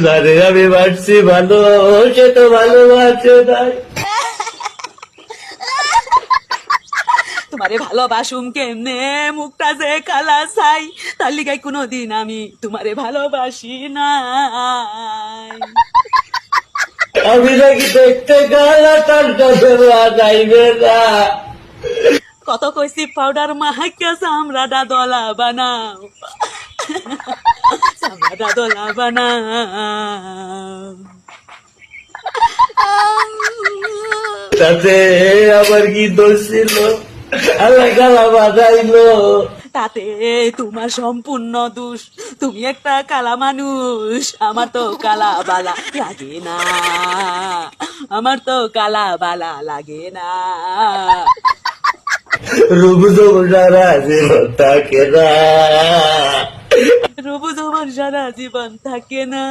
যারে আমি বাড়ছি ভালো, সে তো ভালোবাসে নাই। তোমারে ভালোবাসুম কেমনে, মুখটা যে কালা ছাই, তার লিগাই কোনোদিন আমি তোমারে ভালোবাসি নাই। আমি নাকি দেখতে গালা, তার কাছে যাইবে না। কত কইছি পাউডার মাহাইকা চামড়াটা দলা বানাও, চামড়াটা দলা বানাও। তাতে আমার কি দোষ ছিল? আল্লাহ গালা বাজাইলো। তাতে তোমার সম্পূর্ণ দোষ, তুমি একটা কালা মানুষ, আমার তো কালা বালা লাগে না, আমার তো কালা বালা লাগে না। রূপ সারা জীবন থাকে না। রবু তোমার সারা জীবন থাকে না।